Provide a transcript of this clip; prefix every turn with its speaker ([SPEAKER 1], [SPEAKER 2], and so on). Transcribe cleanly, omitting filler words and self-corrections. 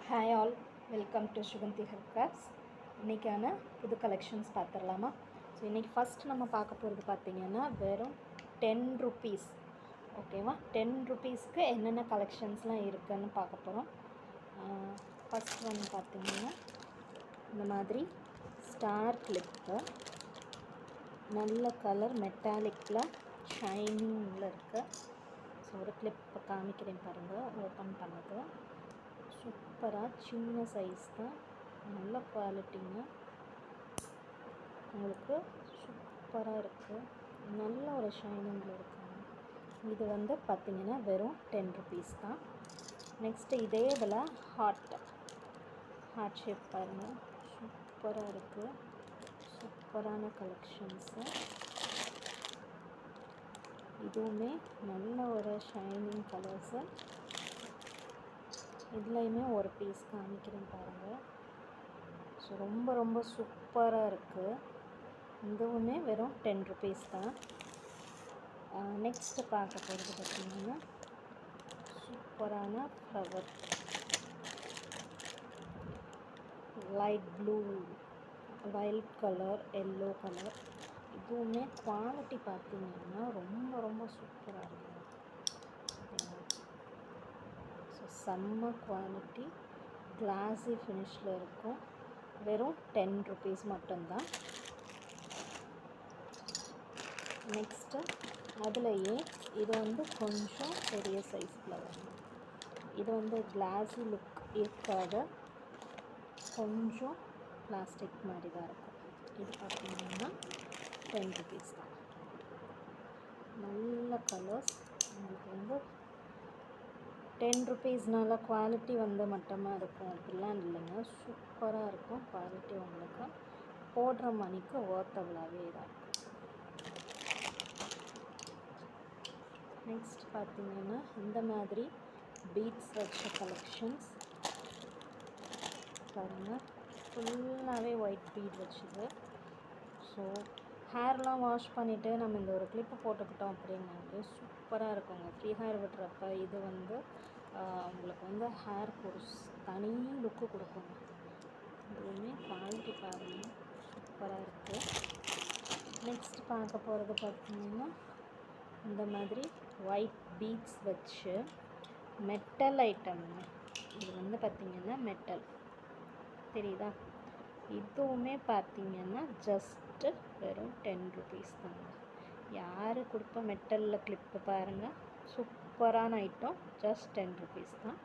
[SPEAKER 1] Hi all, welcome to Suganthi help crafts. இன்றைக்கான புது collections பார்த்துடலாமா? ஸோ இன்றைக்கி ஃபஸ்ட் நம்ம பார்க்க போகிறது பார்த்திங்கன்னா வெறும் 10 ருபீஸ். ஓகேவா? 10 ருபீஸ்க்கு என்னென்ன கலெக்ஷன்ஸ்லாம் இருக்குதுன்னு பார்க்க போகிறோம். ஃபஸ்ட் ஒன்று பார்த்திங்கன்னா இந்த மாதிரி ஸ்டார் கிளிப்பு, நல்ல கலர் மெட்டாலிக்கில் ஷைனிங்கில் இருக்குது. ஸோ ஒரு கிளிப்பை காமிக்கிறேன் பாருங்கள், ஓப்பன் பண்ணது. சூப்பராக சின்ன சைஸ் தான், நல்ல குவாலிட்டிங்க, உங்களுக்கு சூப்பராக இருக்குது, நல்ல ஒரு ஷைனிங்கில் இருக்குங்க. இது வந்து பார்த்திங்கன்னா வெறும் 10 ருபீஸ் தான். நெக்ஸ்ட்டு இதே இதில் ஹார்ட் ஷேப் பாருங்கள், சூப்பராக இருக்குது, சூப்பரான கலெக்ஷன்ஸு. இதுவுமே நல்ல ஒரு ஷைனிங் கலர்ஸு. இதுலேயுமே ஒரு பீஸ் காமிக்கிறேன் பாருங்கள். ஸோ ரொம்ப ரொம்ப சூப்பராக இருக்குது. இதுவுமே வெறும் 10 ருபீஸ் தான். நெக்ஸ்ட்டு பார்க்க போகிறது பார்த்திங்கன்னா சூப்பரான flower, light blue, violet colour, yellow colour. இதுவுமே குவாலிட்டி பார்த்திங்கன்னா ரொம்ப ரொம்ப சூப்பராக இருக்குது. ஸோ செம்ம குவாலிட்டி, கிளாஸி ஃபினிஷில் இருக்கும். வெறும் 10 ருபீஸ் மட்டும்தான். நெக்ஸ்ட்டு அதுலேயே இது வந்து கொஞ்சம் பெரிய சைஸில் வரும். இது வந்து கிளாஸி லுக் இருக்காது, கொஞ்சம் பிளாஸ்டிக் மாதிரி தான் இருக்கும். இது பார்த்திங்கன்னா 10 ருபீஸ் தான். நல்ல கலர்ஸ். உங்களுக்கு வந்து 10 ருபீஸ்னால குவாலிட்டி வந்து மட்டமாக இருக்கும் அப்படிலாம் இல்லைங்க, சூப்பராக இருக்கும் குவாலிட்டி. உங்களுக்கு போடுற மணிக்கு ஒர்த்தபுளாகவே தான் இருக்கும். நெக்ஸ்ட் பார்த்திங்கன்னா இந்த மாதிரி பீட்ஸ் வச்ச கலெக்ஷன்ஸ் பாருங்கள், ஃபுல்லாகவே ஒயிட் பீட் வச்சுது. ஸோ ஹேர்லாம் வாஷ் பண்ணிவிட்டு நம்ம இந்த ஒரு கிளிப்பு போட்டுக்கிட்டோம் அப்படின்னாலே சூப்பராக இருக்குங்க. ஃப்ரீ ஹேர் விடுறப்ப இது வந்து உங்களுக்கு வந்து ஹேருக்கு ஒரு தனி லுக்கு கொடுக்குங்க. இதுவுமே குவாலிட்டி பாருங்கள், சூப்பராக இருக்குது. நெக்ஸ்ட் பார்க்க போகிறது பார்த்திங்கன்னா இந்த மாதிரி ஒயிட் பீட்ஸ் வச்சு மெட்டல் ஐட்டம்ங்க. இது வந்து பார்த்திங்கன்னா மெட்டல் தெரியுதா? இதுவுமே பார்த்திங்கன்னா ஜஸ்ட்டு வெறும் 10 ருபீஸ் தாங்க. யார் கொடுப்ப மெட்டலில் கிளிப்பு பாருங்கள், சூப்பரான ஐட்டம், ஜஸ்ட் 10 ருபீஸ் தான்.